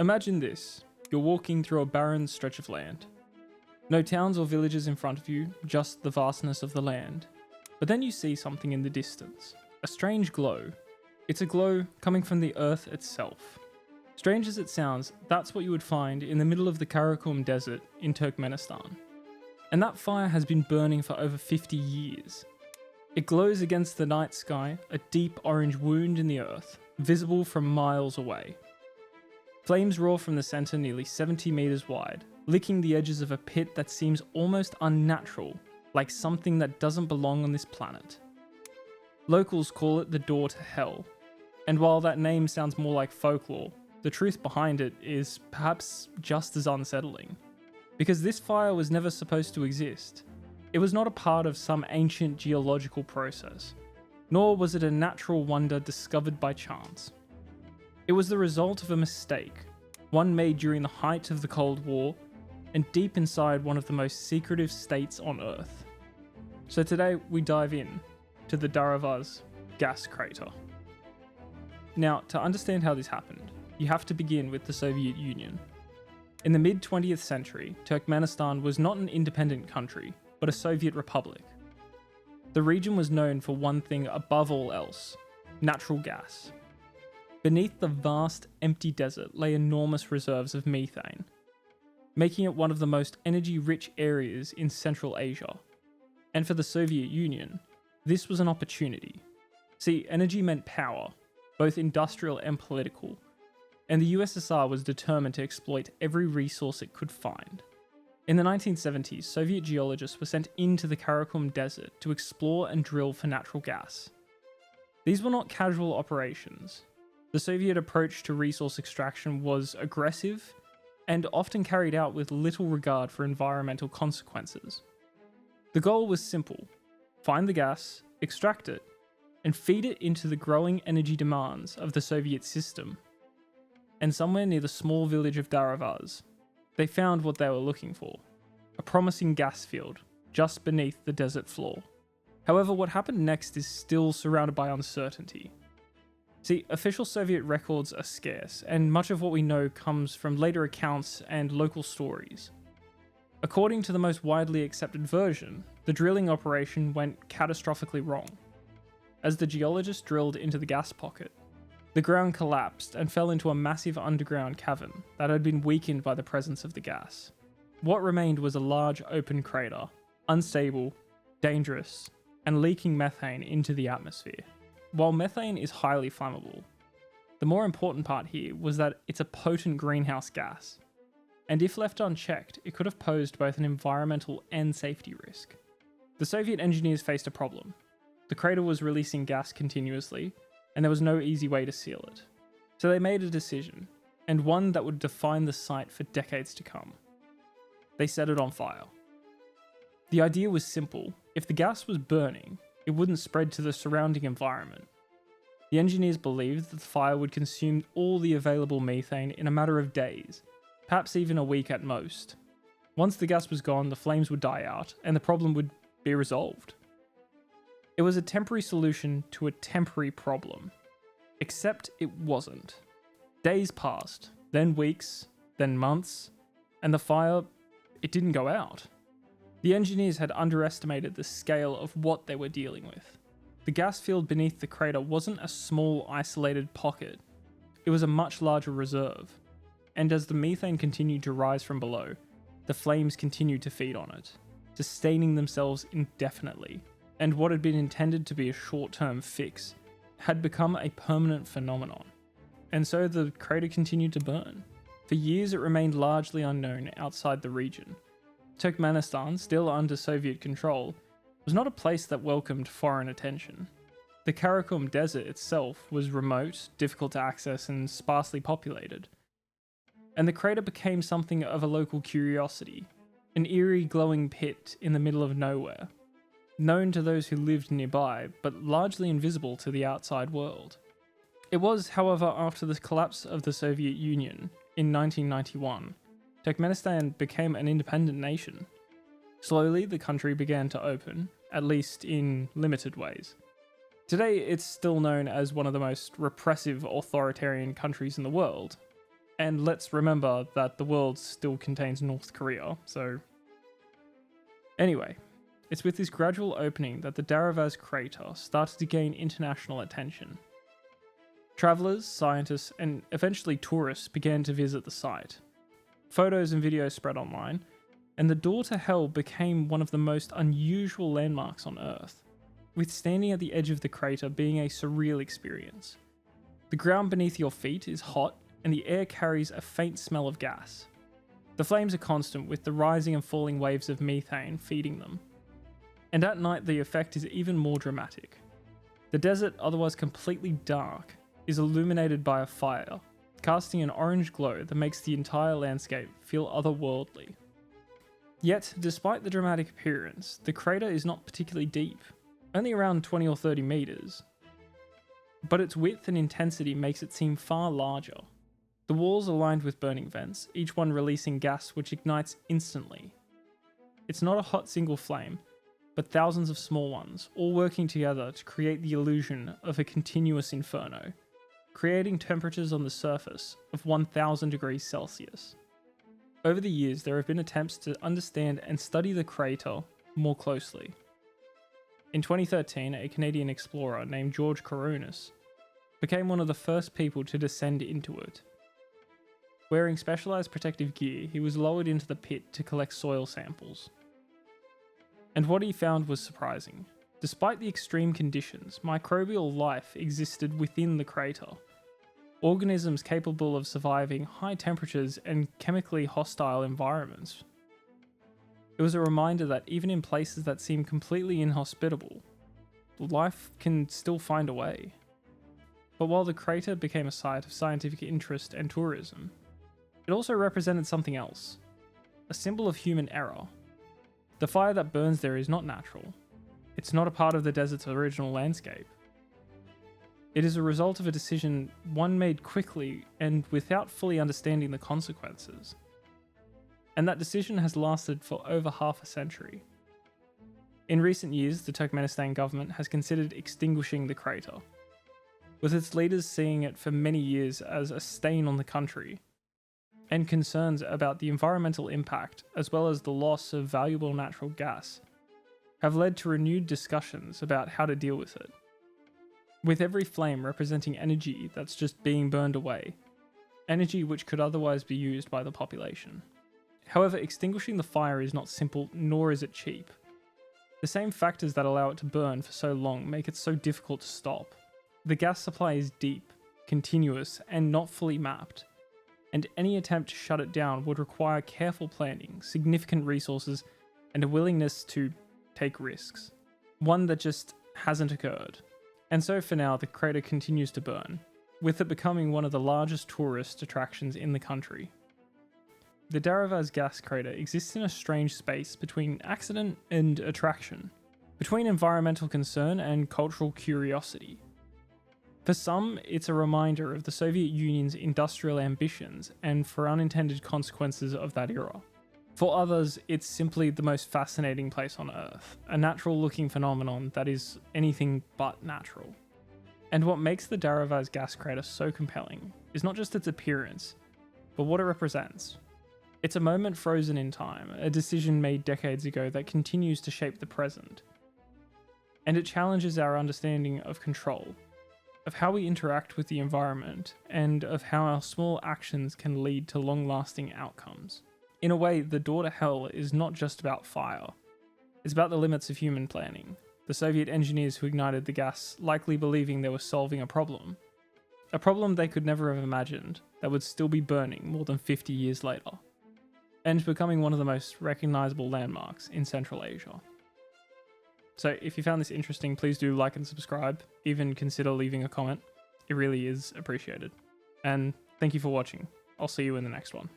Imagine this. You're walking through a barren stretch of land. No towns or villages in front of you, just the vastness of the land. But then you see something in the distance. A strange glow. It's a glow coming from the earth itself. Strange as it sounds, that's what you would find in the middle of the Karakum Desert in Turkmenistan. And that fire has been burning for over 50 years. It glows against the night sky, a deep orange wound in the earth, visible from miles away. Flames roar from the center nearly 70 meters wide, licking the edges of a pit that seems almost unnatural, like something that doesn't belong on this planet. Locals call it the door to hell, and while that name sounds more like folklore, the truth behind it is perhaps just as unsettling. Because this fire was never supposed to exist. It was not a part of some ancient geological process, nor was it a natural wonder discovered by chance. It was the result of a mistake, one made during the height of the Cold War, and deep inside one of the most secretive states on Earth. So today we dive in to the Darvaza Gas Crater. Now, to understand how this happened, you have to begin with the Soviet Union. In the mid-20th century, Turkmenistan was not an independent country, but a Soviet republic. The region was known for one thing above all else: natural gas. Beneath the vast, empty desert lay enormous reserves of methane, making it one of the most energy-rich areas in Central Asia. And for the Soviet Union, this was an opportunity. See, energy meant power, both industrial and political, and the USSR was determined to exploit every resource it could find. In the 1970s, Soviet geologists were sent into the Karakum Desert to explore and drill for natural gas. These were not casual operations. The Soviet approach to resource extraction was aggressive and often carried out with little regard for environmental consequences. The goal was simple: find the gas, extract it, and feed it into the growing energy demands of the Soviet system. And somewhere near the small village of Darvaza, they found what they were looking for: a promising gas field just beneath the desert floor. However, what happened next is still surrounded by uncertainty. See, official Soviet records are scarce, and much of what we know comes from later accounts and local stories. According to the most widely accepted version, the drilling operation went catastrophically wrong. As the geologists drilled into the gas pocket, the ground collapsed and fell into a massive underground cavern that had been weakened by the presence of the gas. What remained was a large open crater, unstable, dangerous, and leaking methane into the atmosphere. While methane is highly flammable, the more important part here was that it's a potent greenhouse gas, and if left unchecked, it could have posed both an environmental and safety risk. The Soviet engineers faced a problem. The crater was releasing gas continuously, and there was no easy way to seal it. So they made a decision, and one that would define the site for decades to come. They set it on fire. The idea was simple: if the gas was burning, it wouldn't spread to the surrounding environment. The engineers believed that the fire would consume all the available methane in a matter of days, perhaps even a week at most. Once the gas was gone, the flames would die out, and the problem would be resolved. It was a temporary solution to a temporary problem. Except it wasn't. Days passed, then weeks, then months, and the fire, it didn't go out. The engineers had underestimated the scale of what they were dealing with. The gas field beneath the crater wasn't a small, isolated pocket. It was a much larger reserve. And as the methane continued to rise from below, the flames continued to feed on it, sustaining themselves indefinitely. And what had been intended to be a short-term fix had become a permanent phenomenon. And so the crater continued to burn. For years it remained largely unknown outside the region. Turkmenistan, still under Soviet control, was not a place that welcomed foreign attention. The Karakum Desert itself was remote, difficult to access, and sparsely populated. And the crater became something of a local curiosity, an eerie glowing pit in the middle of nowhere, known to those who lived nearby, but largely invisible to the outside world. It was, however, after the collapse of the Soviet Union in 1991, Turkmenistan became an independent nation. Slowly, the country began to open, at least in limited ways. Today, it's still known as one of the most repressive authoritarian countries in the world, And let's remember that the world still contains North Korea, so... Anyway, it's with this gradual opening that the Darvaza Crater started to gain international attention. Travellers, scientists, and eventually tourists began to visit the site. Photos and videos spread online, and the door to hell became one of the most unusual landmarks on Earth, with standing at the edge of the crater being a surreal experience. The ground beneath your feet is hot, and the air carries a faint smell of gas. The flames are constant, with the rising and falling waves of methane feeding them. And at night the effect is even more dramatic. The desert, otherwise completely dark, is illuminated by a fire, casting an orange glow that makes the entire landscape feel otherworldly. Yet, despite the dramatic appearance, the crater is not particularly deep, only around 20 or 30 meters. But its width and intensity makes it seem far larger. The walls are lined with burning vents, each one releasing gas which ignites instantly. It's not a hot single flame, but thousands of small ones, all working together to create the illusion of a continuous inferno, creating temperatures on the surface of 1000 degrees Celsius. Over the years, there have been attempts to understand and study the crater more closely. In 2013, a Canadian explorer named George Coronis became one of the first people to descend into it. Wearing specialized protective gear, he was lowered into the pit to collect soil samples. And what he found was surprising. Despite the extreme conditions, microbial life existed within the crater. Organisms capable of surviving high temperatures and chemically hostile environments. It was a reminder that even in places that seem completely inhospitable, life can still find a way. But while the crater became a site of scientific interest and tourism, it also represented something else, a symbol of human error. The fire that burns there is not natural. It's not a part of the desert's original landscape. It is a result of a decision one made quickly and without fully understanding the consequences. And that decision has lasted for over half a century. In recent years, the Turkmenistan government has considered extinguishing the crater, with its leaders seeing it for many years as a stain on the country, and concerns about the environmental impact as well as the loss of valuable natural gas have led to renewed discussions about how to deal with it. With every flame representing energy that's just being burned away, energy which could otherwise be used by the population. However, extinguishing the fire is not simple, nor is it cheap. The same factors that allow it to burn for so long make it so difficult to stop. The gas supply is deep, continuous, and not fully mapped, and any attempt to shut it down would require careful planning, significant resources, and a willingness to take risks. One that just hasn't occurred. And so for now, the crater continues to burn, with it becoming one of the largest tourist attractions in the country. The Darvaza Gas Crater exists in a strange space between accident and attraction, between environmental concern and cultural curiosity. For some, it's a reminder of the Soviet Union's industrial ambitions and for unintended consequences of that era. For others, it's simply the most fascinating place on Earth, a natural-looking phenomenon that is anything but natural. And what makes the Darvaza Gas Crater so compelling is not just its appearance, but what it represents. It's a moment frozen in time, a decision made decades ago that continues to shape the present. And it challenges our understanding of control, of how we interact with the environment, and of how our small actions can lead to long-lasting outcomes. In a way, the door to hell is not just about fire. It's about the limits of human planning. The Soviet engineers who ignited the gas likely believing they were solving a problem they could never have imagined that would still be burning more than 50 years later, and becoming one of the most recognizable landmarks in Central Asia. So if you found this interesting, please do like and subscribe, even consider leaving a comment. It really is appreciated. And thank you for watching. I'll see you in the next one.